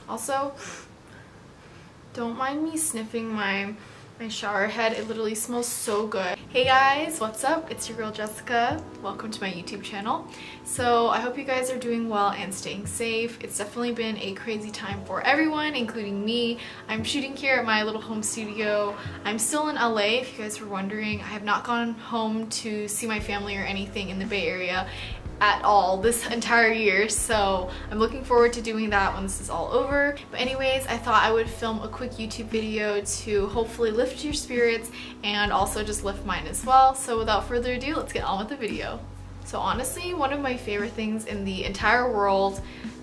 Also, don't mind me sniffing my shower head. It literally smells so good. Hey guys, what's up? It's your girl Jessica. Welcome to my YouTube channel. So I hope you guys are doing well and staying safe. It's definitely been a crazy time for everyone, including me. I'm shooting here at my little home studio. I'm still in LA, if you guys were wondering. I have not gone home to see my family or anything in the Bay Area at all this entire year, so I'm looking forward to doing that when this is all over. But anyways, I thought I would film a quick YouTube video to hopefully lift your spirits and also just lift mine as well. So without further ado, let's get on with the video. So honestly, one of my favorite things in the entire world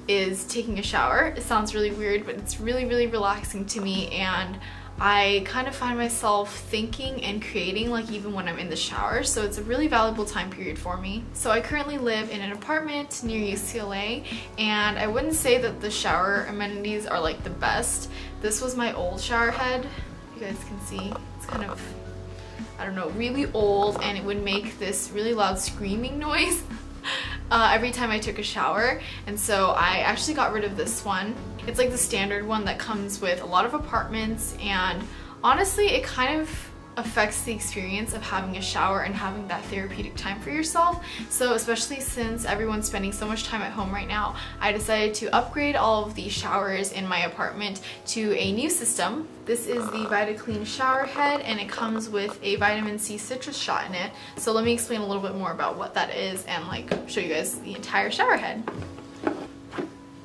is taking a shower. It sounds really weird, but it's really relaxing to me, and I kind of find myself thinking and creating like even when I'm in the shower, so it's a really valuable time period for me. So I currently live in an apartment near UCLA, and I wouldn't say that the shower amenities are like the best. This was my old shower head. You guys can see it's kind of, I don't know, really old, and it would make this really loud screaming noise every time I took a shower, and so I actually got rid of this one. It's like the standard one that comes with a lot of apartments, and honestly it kind of affects the experience of having a shower and having that therapeutic time for yourself. So especially since everyone's spending so much time at home right now, I decided to upgrade all of the showers in my apartment to a new system. This is the Vitaclean shower head, and it comes with a vitamin C citrus shot in it. So let me explain a little bit more about what that is and like show you guys the entire shower head.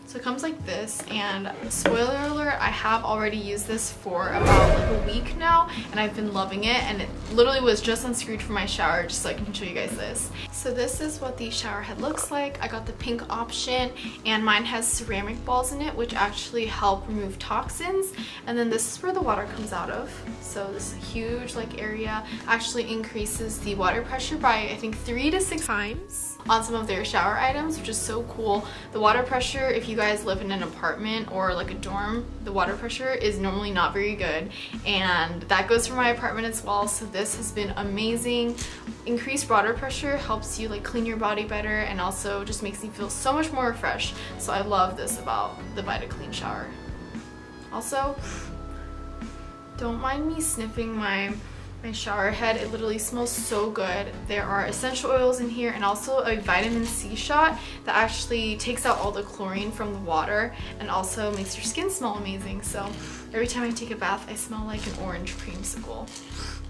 So it comes like this, and spoiler alert, I have already used this for about like a week now, and I've been loving it, and it literally was just unscrewed from my shower just so I can show you guys this. So this is what the shower head looks like. I got the pink option, and mine has ceramic balls in it which actually help remove toxins, and then this is where the water comes out of. So this huge like area actually increases the water pressure by I think 3 to 6 times on some of their shower items, which is so cool. The water pressure, if you guys live in an apartment or like a dorm, the water pressure is normally not very good, and that goes for my apartment as well. So this has been amazing. Increased water pressure helps you like clean your body better, and also just makes you feel so much more refreshed. So I love this about the Vitaclean shower. Also, don't mind me sniffing my shower head. It literally smells so good. There are essential oils in here, and also a vitamin C shot that actually takes out all the chlorine from the water and also makes your skin smell amazing. So every time I take a bath, I smell like an orange creamsicle.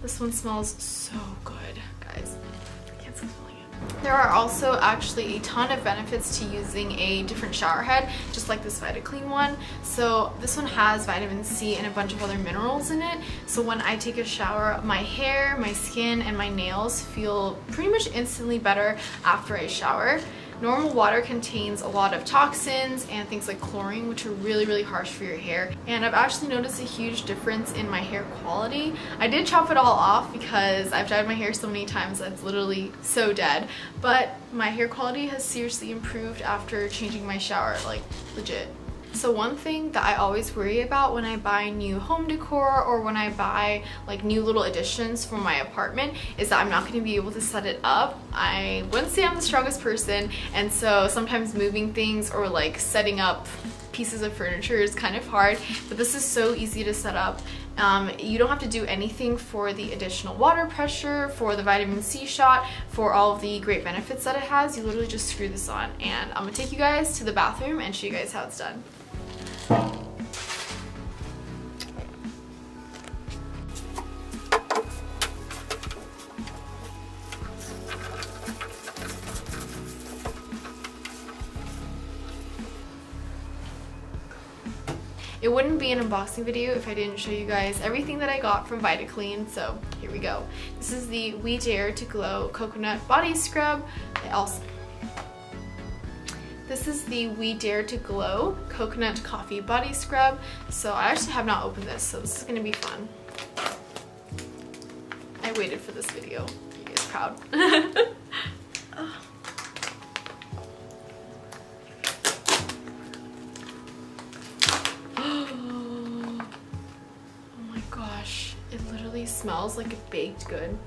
This one smells so good, guys. I can't stop smelling it. There are also actually a ton of benefits to using a different shower head, just like this Vitaclean one. So this one has vitamin C and a bunch of other minerals in it. So when I take a shower, my hair, my skin, and my nails feel pretty much instantly better after I shower. Normal water contains a lot of toxins and things like chlorine, which are really harsh for your hair, and I've actually noticed a huge difference in my hair quality. I did chop it all off because I've dyed my hair so many times that it's literally so dead, but my hair quality has seriously improved after changing my shower, like legit. So one thing that I always worry about when I buy new home decor or when I buy like new little additions for my apartment is that I'm not going to be able to set it up. I wouldn't say I'm the strongest person, and so sometimes moving things or like setting up pieces of furniture is kind of hard, but this is so easy to set up. You don't have to do anything for the additional water pressure, for the vitamin C shot, for all of the great benefits that it has. You literally just screw this on, and I'm gonna take you guys to the bathroom and show you guys how it's done. It wouldn't be an unboxing video if I didn't show you guys everything that I got from Vitaclean, so here we go. This is the We Dare to Glow Coconut Body Scrub. This is the We Dare to Glow Coconut Coffee Body Scrub. So I actually have not opened this, so this is gonna be fun. I waited for this video. Are you guys proud? Smells like a baked good,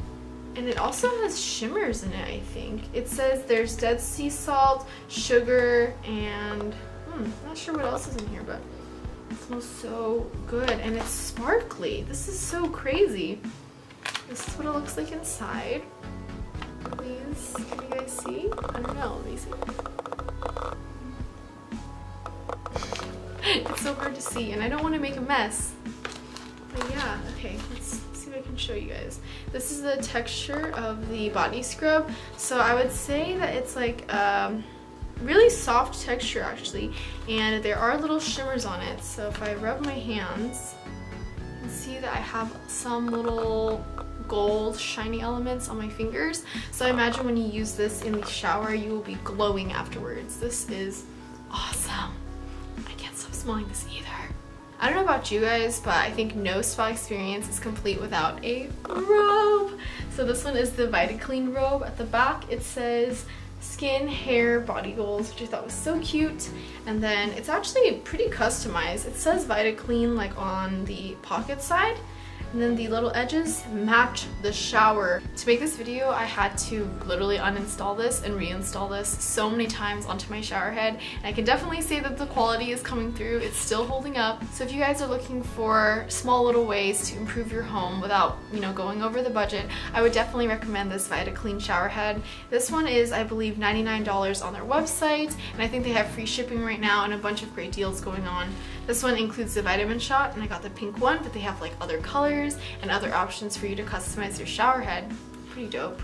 and it also has shimmers in it. I think it says there's Dead Sea salt, sugar, and not sure what else is in here, but It smells so good and it's sparkly. This is so crazy. This is what it looks like inside. Please, can you guys see? I don't know, let me see. It's so hard to see and I don't want to make a mess. But yeah, okay, let's see if I can show you guys. This is the texture of the body scrub. So I would say that it's like really soft texture actually, and there are little shimmers on it. So if I rub my hands, you can see that I have some little gold shiny elements on my fingers. So I imagine when you use this in the shower, you will be glowing afterwards. This is awesome. I can't stop smelling this either. I don't know about you guys, but I think no spa experience is complete without a robe. So this one is the Vitaclean robe. At the back it says skin, hair, body goals, which I thought was so cute. And then it's actually pretty customized. It says Vitaclean like on the pocket side, and then the little edges match the shower. To make this video, I had to literally uninstall this and reinstall this so many times onto my shower head, and I can definitely say that the quality is coming through. It's still holding up. So if you guys are looking for small little ways to improve your home without, you know, going over the budget, I would definitely recommend this Vitaclean shower head. This one is, I believe, $99 on their website, and I think they have free shipping right now and a bunch of great deals going on. This one includes the vitamin shot, and I got the pink one, but they have like other colors and other options for you to customize your shower head. Pretty dope.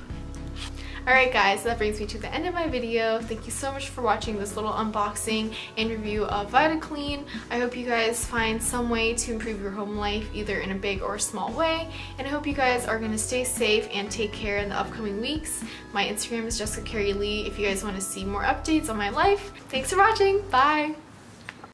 Alright guys, that brings me to the end of my video. Thank you so much for watching this little unboxing and review of Vitaclean. I hope you guys find some way to improve your home life, either in a big or small way, and I hope you guys are going to stay safe and take care in the upcoming weeks. My Instagram is Jessica Carey Lee if you guys want to see more updates on my life. Thanks for watching. Bye!